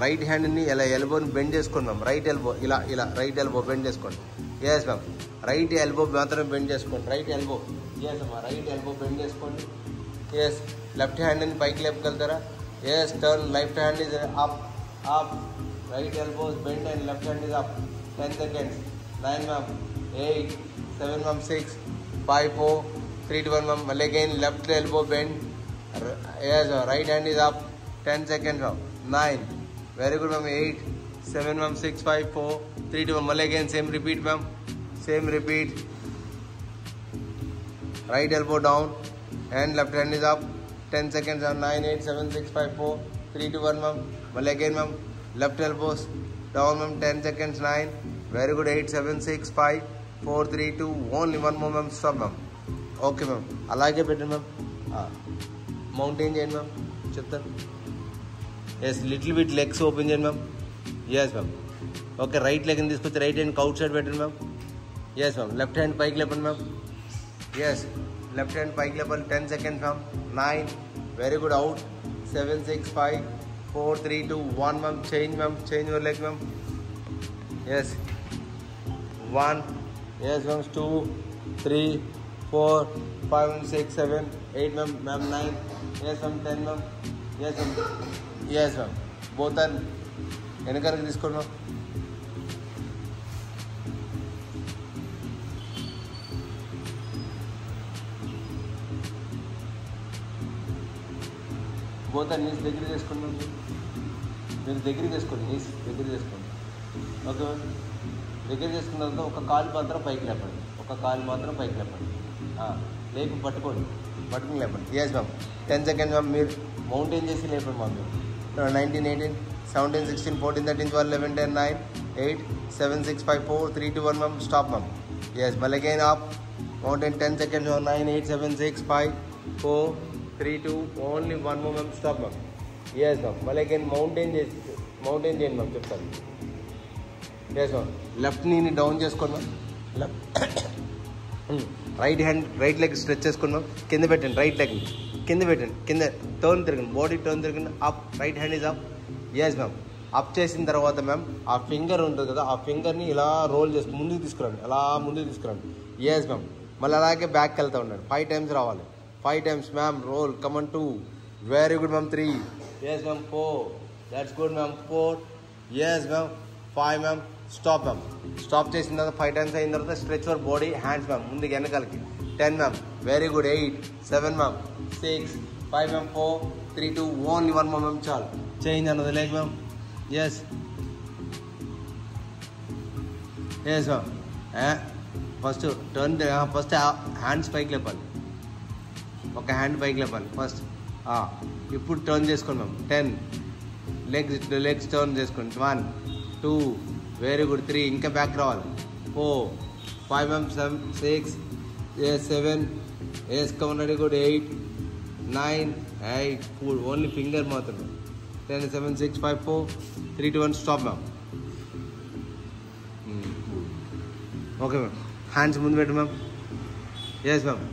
Right హ్యాండ్ని ఇలా ఎల్బోని బెండ్ చేసుకోండి మ్యామ్. రైట్ ఎల్బో ఇలా ఇలా రైట్ ఎల్బో బెండ్ చేసుకోండి. Yes ma'am. రైట్ ఎల్బో మాత్రమే బెండ్ చేసుకోండి. రైట్ ఎల్బో ఎస్ అమ్మా. రైట్ ఎల్బో బెండ్ చేసుకోండి. ఎస్. లెఫ్ట్ హ్యాండ్ని పైకి లేపగలుగుతారా? Yes. Turn. Left hand is up up. Right elbow bend and left hand is up. 10 seconds. 9 ma'am. 8 7 ma'am. 6 5 4 3 2 1 ma'am. మళ్ళీ again left elbow bend. Yes. Right hand is up. 10 seconds ma'am. 9 very good ma'am. 8 7 ma'am. 6 5 4 3 2 1 మళ్ళీ again same repeat ma'am. Same repeat. Right elbow down and left hand is up. 10 seconds on 9 8 7 6 5 4 3 2 1 ma'am. Well again ma'am. Left elbows down ma'am. 10 seconds. 9 very good. 8 7 6 5 4 3 2 only one more ma'am. Stop ma'am. Okay ma'am. అలాగే పెట్టండి ma'am. Mountain చేయండి ma'am. చెప్తాను. Yes. Little bit legs open చేయండి ma'am. Yes ma'am. Okay. Right లెగ్ని తీసుకొచ్చి right hand outside పెట్టండి ma'am. Yes ma'am. Left hand పైకి లేపండి మ్యామ్. ఎస్. లెఫ్ట్ హ్యాండ్ పైకి లేపాలి. 10 seconds ma'am. 9 very good. Out. 7 6 5 4 3 2 1 ma'am. Change ma'am. Change your leg ma'am. Yes. 1 yes ma'am. 2 3 4 5 6 7 8 ma'am. Ma'am 9 yes ma'am. 10 ma'am. Yes ma'am. Yes ma'am. Both ఆర్ వెనకరకు తీసుకోండి ma'am. Both are knees దగ్గర చేసుకోండి. మీరు దగ్గర చేసుకోండి. నీస్ దగ్గర చేసుకోండి. Okay ma'am. దగ్గర చేసుకున్న తర్వాత ఒక కాలు మాత్రం పైకి లేపండి. ఒక కాలు మాత్రం పైకి లేపండి. లేపి పట్టుకోండి. పట్టుకుని లేపండి. Yes ma'am. 10 seconds ma'am. మీరు మౌంటైన్ చేసి లేపండి మ్యామ్. మీరు 19 18 17 16 14 13 12 11 10 9 8 7 6 5 4 3 2 1 మ్యామ్. Stop ma'am. ఎస్. మళ్ళీ again up. Mountain. 10 seconds. 9 8 7 6 5 4 3 2 only one more ma'am. Stop ma'am. Yes ma'am. మళ్ళీ అగైన్ మౌంటైన్ చేయండి మ్యామ్. చెప్తాను. Yes ma'am. లెఫ్ట్ నీని డౌన్ చేసుకోండి ma'am. Left right hand right leg stretch చేసుకోండి ma'am. కింద పెట్టండి. రైట్ లెగ్ని కింద పెట్టండి. కింద టర్న్ తిరగండి. బాడీ టర్న్ తిరగండి. Up. Right hand is up. Yes ma'am. Up చేసిన తర్వాత మ్యామ్ ఆ ఫింగర్ ఉంటుంది కదా, ఆ ఫింగర్ని ఇలా రోల్ చేసి ముందుకు తీసుకురండి. అలా ముందుకు తీసుకురండి. Yes ma'am. మళ్ళీ అలాగే బ్యాక్కి వెళ్తూ ఉండండి. 5 times రావాలి. 5 times ma'am. Roll. Come on. 2 very good ma'am. 3 yes ma'am. 4 that's good ma'am. 4 yes ma'am. 5 ma'am. Stop ma'am. Stop చేసిన తర్వాత 5 times అయిన తర్వాత stretch for body hands ma'am. ముందుకు వెనకాలకి. 10 ma'am. Very good. 8 7 ma'am. 6 5 ma'am. 4 3 2 only one more ma'am. చాలు. Change అన్నది leg ma'am. Yes. Yes ma'am. First turn. First hands పైకి లేపాలి. ఒక హ్యాండ్ పైకి లేపాలి ఫస్ట్. ఇప్పుడు టర్న్ చేసుకోండి మ్యామ్. 10 లెగ్స్ టర్న్ చేసుకోండి. 1 2 వెరీ గుడ్. 3 ఇంకా బ్యాక్ రావాలి. 4 5 ma'am. 6 7 yes come on. Very good. 8 9 8 4 only finger మాత్రమే. 10 7 6 5 4 3 2 1 stop ma'am. Okay ma'am. Hands ముందు పెట్టు ma'am. Yes ma'am.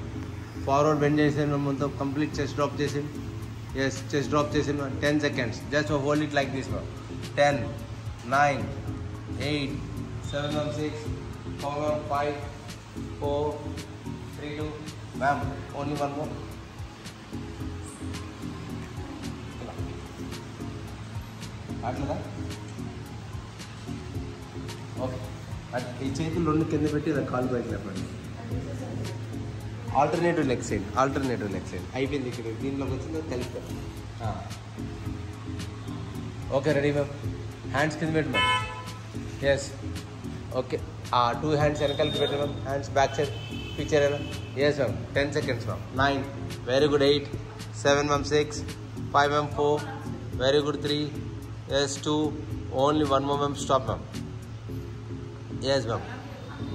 Forward bend చేసాను మ్యామ్. మొత్తం కంప్లీట్ చెస్ట్ డ్రాప్ చేసాను. ఎస్. చెస్ట్ డ్రాప్ చేసాను ma'am. 10 seconds. Just hold it like this ma'am. 10 9 8 7 ma'am. 6 4 ma'am. 5 4 3 2 ma'am. Only one more. అట్లదా? Okay. ఈ చేతులు రెండు కింద పెట్టి ఇలా కాలు పైకి లేపండి. Alternative leg side. Alternative leg side అయిపోయింది. ఇక్కడ దీనిలోకి వచ్చిందో కలిపి. ఓకే. Ready ma'am. హ్యాండ్స్ కింద పెట్టి మ్యామ్. ఎస్. ఓకే. 2 hands వెనకాలకి పెట్టి ma'am. Hands back side picture ఎలా. Yes ma'am. 10 seconds ma'am. 9 very good. 8 7 ma'am. 6 5 ma'am. 4 very good. 3 yes. 2 only one more ma'am. Stop ma'am. Yes ma'am.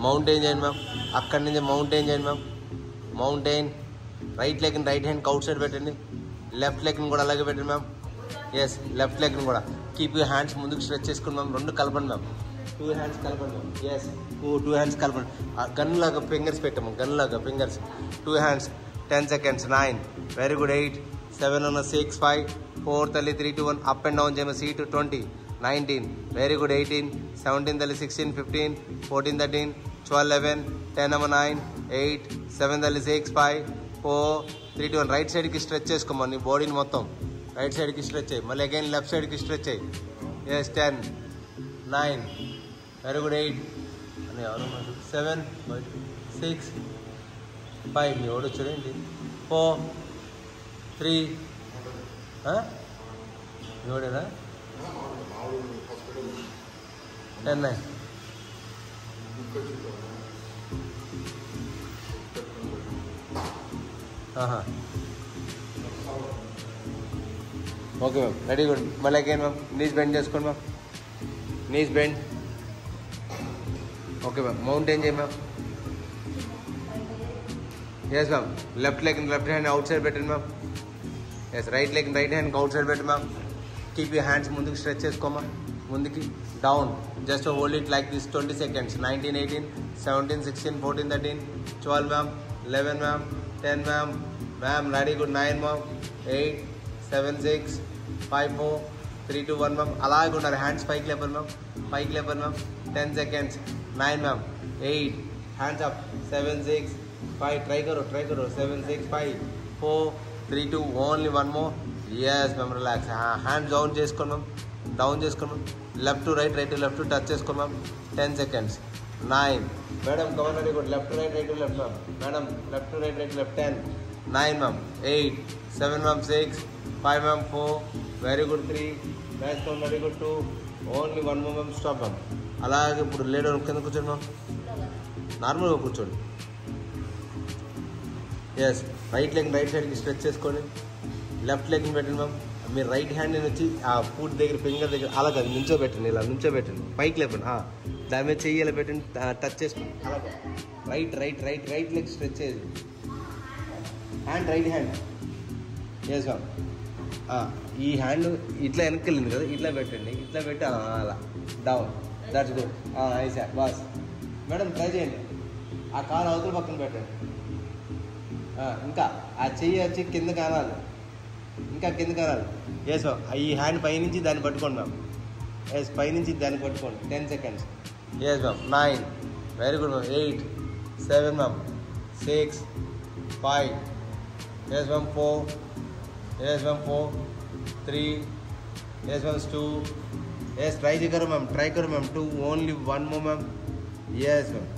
Mountain చేయండి ma'am. అక్కడి నుంచి mountain చేయండి ma'am. Mountain. Right లెగ్ని right హ్యాండ్కి outside పెట్టండి. లెఫ్ట్ లెగ్ని కూడా అలాగే పెట్టండి మ్యామ్. ఎస్. లెఫ్ట్ లెగ్ని కూడా కీప్ యూ హ్యాండ్స్ ముందుకు స్ట్రెచ్ చేసుకుని మ్యామ్. రెండు కలపండి మ్యామ్. 2 hands కలపండి మ్యామ్. ఎస్. 2 hands కలపండి. గన్ లాగా ఫింగర్స్ పెట్టాము. గన్ లాగా fingers. 2 hands. 10 seconds. 9 very good. 8 7 6 5 4 తల్లి 3 2 1 అప్ అండ్ డౌన్ చేయమ సీట్ 20 19 వెరీ గుడ్ 18 17 తల్లి 16 15 14 13 12 11 10 నెంబర్ 9 8 7 తల్లి 6 5 4 3 2 1 రైట్ సైడ్కి స్ట్రెచ్ చేసుకోమా నీ బాడీని మొత్తం రైట్ సైడ్కి స్ట్రెచ్ అయ్యి మళ్ళీ అగైన్ లెఫ్ట్ సైడ్కి స్ట్రెచ్ అయ్యి ఎస్ 10 9 వెరీ గుడ్ 8 అని ఎవరు 7 6 5 మీ ఓడు చూడండి 4 3 మీ ఓడేనా 10 9 ఓకే మ్యామ్ రెడీ గుడ్ మళ్ళీ అగైన్ మ్యామ్ నీస్ బెండ్ చేసుకోండి ma'am knees bend okay ma'am mountain చేయి ma'am yes ma'am left leg left hand outside పెట్టండి ma'am yes right leg right hand outside పెట్టండి ma'am keep you hands ముందుకు stretch చేసుకోమా ముందుకి down just hold it like this 20 seconds 19 18 17 16 14 13 12 ma'am 11 ma'am 10 ma'am ma'am ready good 9 ma'am 8 7 6 5 4 3 2 1 ma'am అలాగే ఉన్నారు hands పైకి లేపర్ ma'am 10 seconds 9 ma'am 8 hands up 7 6 5 try కరో 7 6 5 4 3 2 only 1 more yes ma'am relax hands down చేసుకోండి ma'am left to right to touch చేసుకోండి ma'am 10 seconds 9 madam cover ready good left to right left ma'am madam left to right left 10 9 ma'am 8 7 ma'am 6 5 ma'am 4 very good 3 match count very good 2 only 1 more ma'am stop ma'am అలాగే ఇప్పుడు lady కింద కూర్చోండి ma'am నార్మల్గా కూర్చోండి yes right leg right సైడ్కి stretch చేసుకోండి left లెగ్ని పెట్టండి ma'am మీరు రైట్ హ్యాండ్ వచ్చి ఆ ఫుట్ దగ్గర ఫింగర్ దగ్గర అలా కాదు నుంచోబెట్టండి ఇలా నుంచోబెట్టండి పైకి లేపండి దాని మీద చెయ్యి ఇలా పెట్టండి టచ్ చేసుకోండి అలా రైట్ లెగ్ స్ట్రెచ్ చేయండి రైట్ హ్యాండ్ ఎస్ మ్యామ్ ఈ హ్యాండ్ ఇట్లా వెనక్కి వెళ్ళింది కదా ఇట్లా పెట్టండి ఇట్లా పెట్టి అలా డౌన్ దట్స్ గుడ్ ఐసా బాస్ మేడం ట్రై చేయండి ఆ కాలు అవతల పక్కన పెట్టండి ఇంకా ఆ చెయ్యి వచ్చి కింద కానాలి ఇంకా కింద కానాలి ఎస్ ఈ హ్యాండ్ పైనుంచి దాన్ని పట్టుకోండి మ్యామ్ ఎస్ పైనుంచి దాన్ని పట్టుకోండి 10 seconds yes ma'am 9 very good ma'am 8 7 ma'am 6 5 yes ma'am 4 yes ma'am 4 3 yes ma'am 2 yes try కरो ma'am 2 only 1 more ma'am yes ma'am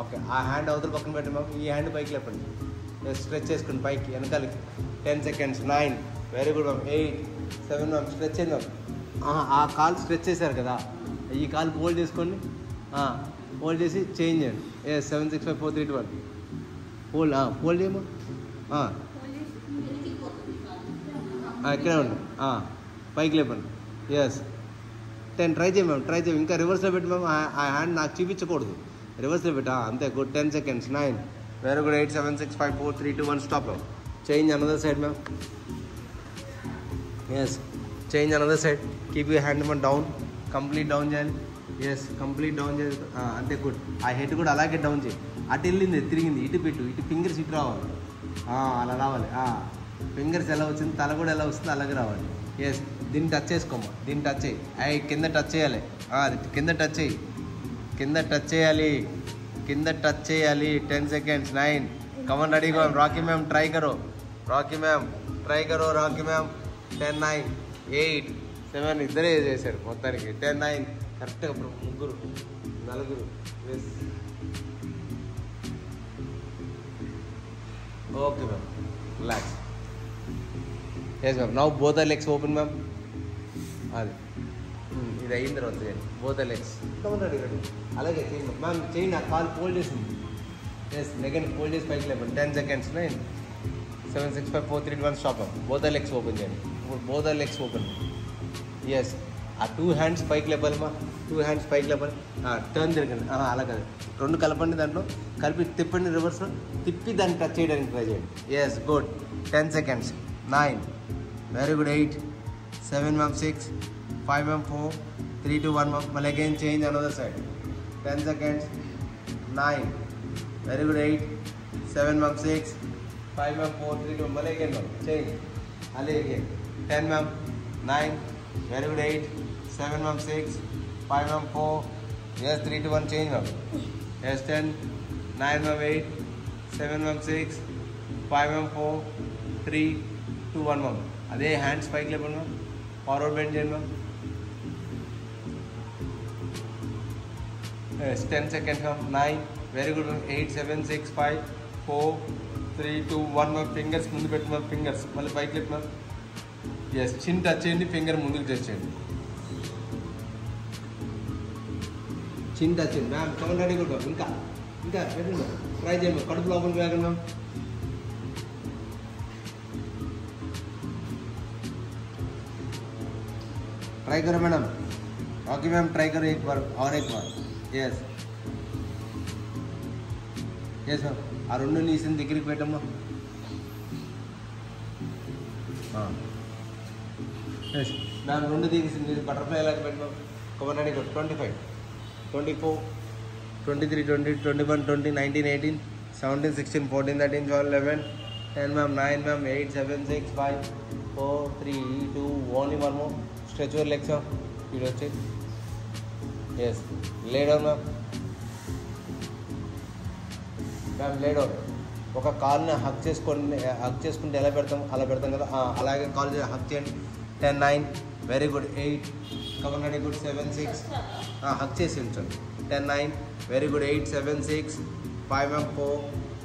okay ఆ హ్యాండ్ అవతల పక్కన పెట్టండి మ్యామ్ ఈ హ్యాండ్ పైకి లేపండి స్ట్రెచ్ చేసుకోండి పైకి వెనకాలకి 10 seconds 9 very good ma'am 8 7 ma'am stretch చేయండి మ్యామ్ ఆ కాలు స్ట్రెచ్ చేశారు కదా ఈ కాలు ఫోల్డ్ చేసుకోండి ఫోల్డ్ చేసి చేంజ్ చేయండి 7 6 5 4 3 2 1 ఫోల్డ్ చేయమా ఇక్కడే ఉండి పైకి లేపండి ఎస్ 10 ట్రై చేయి మ్యామ్ ఇంకా రివర్స్లో పెట్టి మ్యామ్ ఆ హ్యాండ్ నాకు చూపించకూడదు రివర్స్లో పెట్టా అంతే good 10 seconds 9 very good 8 7 6 5 4 3 2 1 stop change another side ma'am yes change another side keep you hand ma'am down complete down చేయాలి ఎస్ కంప్లీట్ డౌన్ చేయాలి అంతే గుడ్ ఆ హెడ్ కూడా అలాగే డౌన్ చేయి అటు వెళ్ళింది తిరిగింది ఇటు పెట్టు ఇటు ఫింగర్స్ ఇటు రావాలి అలా రావాలి ఫింగర్స్ ఎలా వచ్చింది తల కూడా ఎలా వస్తుంది అలాగే రావాలి ఎస్ దీన్ని టచ్ చేసుకోమ్మా దీన్ని టచ్ చేయి కింద టచ్ చేయాలి కింద టచ్ చేయాలి 10 seconds 9 come on ready go Rocky ma'am try కరో రాకీ మ్యామ్ 10 9 8 7 ఇద్దరే చేశారు మొత్తానికి 10 9 కరెక్ట్గా ముగ్గురు నలుగురు yes okay ma'am relax yes ma'am now both the legs open ma'am అది ఇది అయిన తర్వాత చేయండి బోత్ ద లెగ్స్ రెడీ అలాగే చేయండి మ్యామ్ చేయండి ఆ కాల్ ఫోల్డ్ చేసింది ఎస్ లెగ్ ఫోల్డ్ చేసి పైకి లేపండి 10 seconds 9 7 6 5 4 3 2 1 stop both the legs open చేయండి ఇప్పుడు both the legs open yes ఆ 2 hands పైకి లేపాలి మా 2 hands పైకి లేపాలి టర్న్ తిరగండి అలా కాదు 2 కలపండి దాంట్లో కలిపి తిప్పండి రివర్స్లో తిప్పి దాన్ని టచ్ చేయడానికి ట్రై చేయండి yes good 10 seconds 9 very good 8 7 ma'am 6 5 ma'am 4 3 2 1 ma'am మళ్ళీ again change another side 10 seconds 9 very good 8 7 ma'am 6 5 ma'am 4 3 2 మళ్ళీ అగైన్ మ్యామ్ చేంజ్ అలాగే 10 ma'am, 9, very good, 8, 7 ma'am, 6, 5 ma'am, 4, yes, 3 to 1, change ma'am, yes, 10, 9 ma'am, 8, 7 ma'am, 6, 5 ma'am, 4, 3, 2, 1 ma'am, అదే hands పైకి లేపండి ma'am, forward bend చేయండి ma'am, yes, 10 seconds ma'am, 9, very good ma'am, 8, 7, 6, 5, 4, 3, 2, 1 ma'am, fingers ముందు పెట్టి ma'am, fingers మళ్ళీ పైకి లేపు మ్యామ్, ఎస్, చిన్ టచ్ చేయండి, ఫింగర్ ముందుకు టచ్ చేయండి, చిన్ టచ్ చేయండి ma'am, come on ready good ma'am, ఇంకా ఇంకా పెట్టండి మ్యామ్, ట్రై చేయండి మ్యామ్, కడుపు లోపలికి వేగండి మ్యామ్, ट्राई करो मैडम, ओके मैम, ट्राई करो एक बार और एक बार, यस यस मैम, आ రెండు నీసిని దగ్గరికి పెట్టమ్మా, यस मैम, రెండు నీసిని బటర్ఫ్లై లాగా పెట్టమ్మా, come on ready good, 25, 24, 23, 20, 21, 20, 19, 18, 17, 16, 14, 13, 12, 11, 10 ma'am, 9 ma'am, 8, 7, 6, 5, 4, 3, 2, only one more, stretch your legs up, you don't check, yes, lay down ma'am, ma'am, lay down, ఒక కాల్ని హక్ చేసుకుంటే ఎలా పెడతాం అలా పెడతాం కదా, అలాగే కాల్ హక్ చేయండి, 10, 9, very good, 8, come on ready good, 7, 6, హక్ చేసి ఉంచండి, 10, 9, very good, 8, 7, 6, 5 ma'am, 4,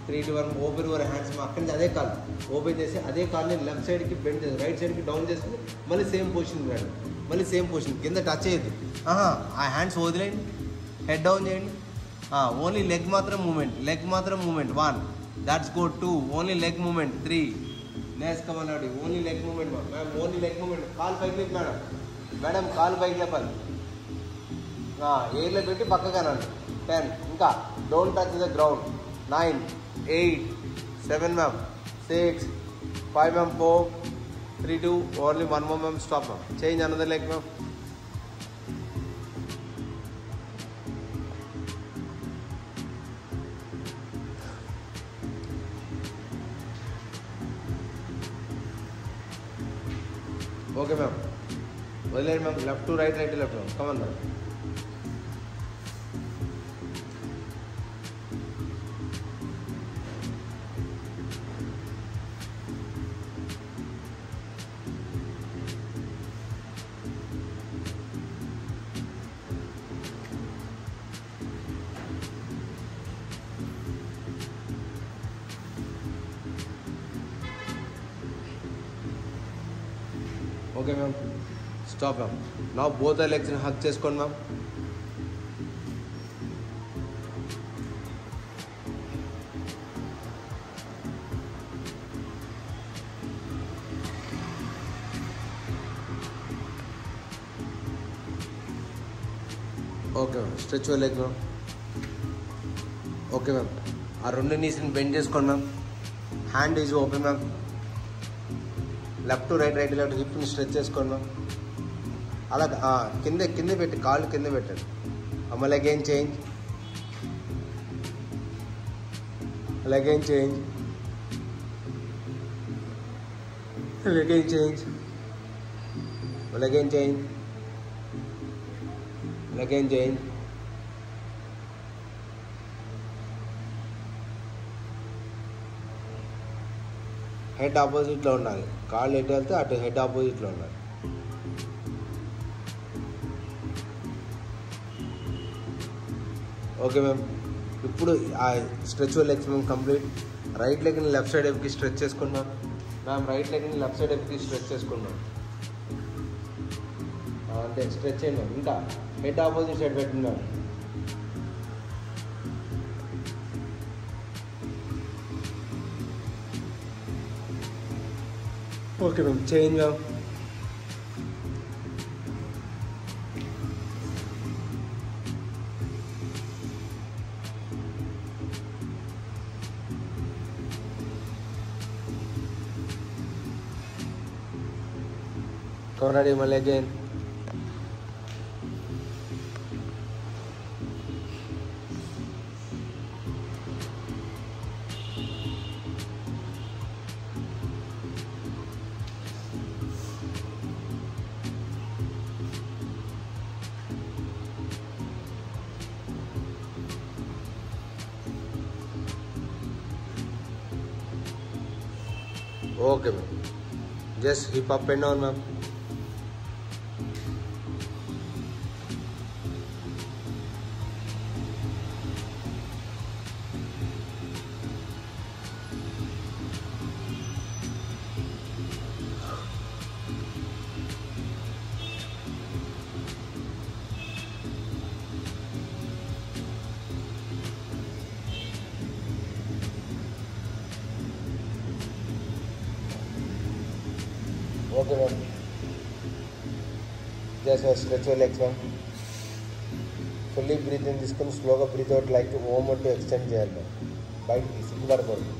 3, 2, 1, open your hands, అక్కడి నుంచి అదే కాల్ ఓపెన్ చేసి అదే కాల్ని లెఫ్ట్ సైడ్కి బెండ్ చేసి రైట్ సైడ్కి డౌన్ చేసుకుని మళ్ళీ సేమ్ పొజిషన్ మేడం, మళ్ళీ సేమ్ పొజిషన్, కింద టచ్ చేయొద్దు, ఆ హ్యాండ్స్ వదిలేయండి, హెడ్ డౌన్ చేయండి, ఓన్లీ లెగ్ మాత్రం movement, 1, that's good, 2, only leg movement, 3, next come on ready, only leg movement ma'am, only leg movement, కాల్ పైకి లేపు మేడం, కాల్ పైకి లేపాలి, ఎయిర్లో పెట్టి పక్కగానండి, 10, ఇంకా don't touch the ground, 9, 8, 7 ma'am, 6, 5 ma'am, 4, 3, 2, only one more ma'am, stop ma'am, change another leg ma'am, okay ma'am, wait ma'am, left to right, right to left ma'am, come on ma'am, okay ma'am, stop ma'am, నా both లెగ్స్ని హక్ చేసుకోండి ma'am, okay ma'am, stretch your leg ma'am, okay ma'am, ఆ రెండు నీస్ని bend చేసుకోండి ma'am, hand is open ma'am, left to right, right left, హిప్ని stretch చేసుకోండి మ్యామ్, అలా కింద పెట్టి కాళ్ళు కింద పెట్టండి, మళ్ళీ again change, again change, again change, again change, again change, head ఆపోజిట్లో ఉండాలి, కాళ్ళు ఎటు వెళ్తే అటు హెడ్ ఆపోజిట్లో ఉండాలి, ఓకే మ్యామ్, ఇప్పుడు ఆ స్ట్రెచ్ లెగ్స్ మేము కంప్లీట్, రైట్ లెగ్ని లెఫ్ట్ సైడ్ వైపుకి స్ట్రెచ్ చేసుకున్నాం మ్యామ్, రైట్ లెగ్ని లెఫ్ట్ సైడ్ వైపుకి స్ట్రెచ్ చేసుకున్నాం, అంటే స్ట్రెచ్ చేయండి మ్యామ్, ఇంకా హెడ్ ఆపోజిట్ సైడ్ పెట్టండి ma'am, okay ma'am, change ma'am, come ready, mali again, Okay, ma'am. Just hip up and down, ma'am. Okay, ma'am. Just stretch your legs, ma'am. Fully breathe in, తీసుకొని స్లోగా breathe out like movement extend చేయాలి ma'am. బయటికి సిగ్గుపడకూడదు.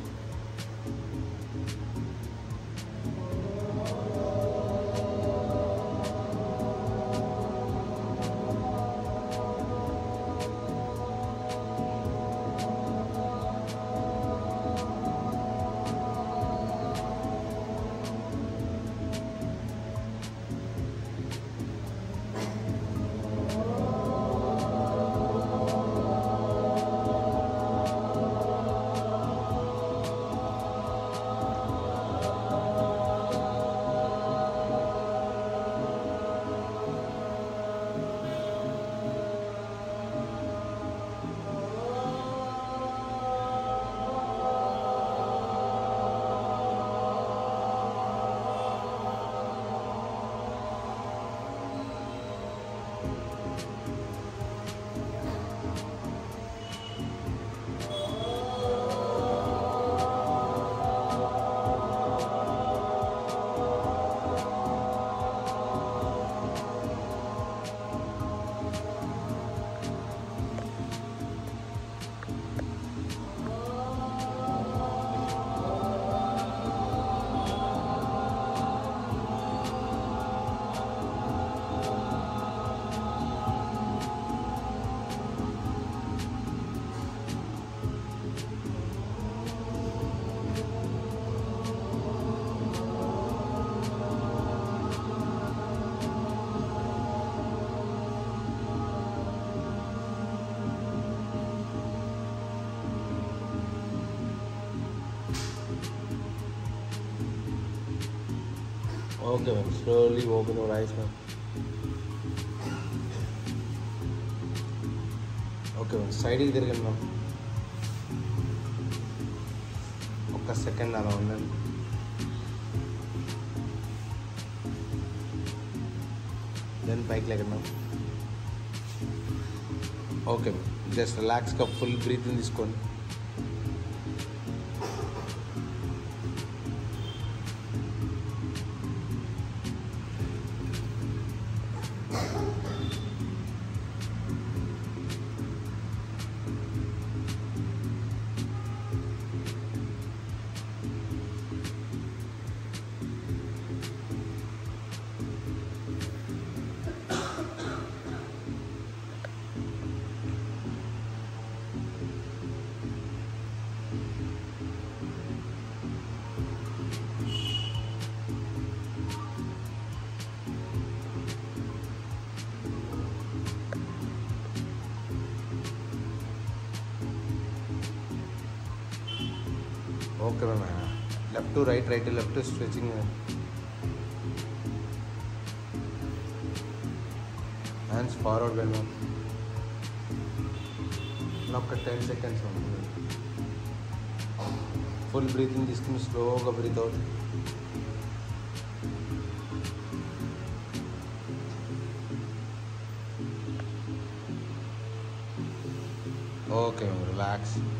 Okay, ma'am. Slowly open your eyes, ma'am. Okay, ma'am. సైడ్కి తిరగండి ma'am. ఒక్క second అలా ఉండండి. దెన్ పైకి లేకండి మ్యామ్. Okay ma'am. జస్ట్ రిలాక్స్గా ఫుల్ బ్రీతింగ్ తీసుకోండి. Okay ma'am. Left to right, right to left stretching. Hands forward వెళ్ళాం. ఒక 10 seconds ఉంటుంది. ఫుల్ బ్రీతింగ్ తీసుకుని స్లోగా breathe out. Okay ma'am. Relax.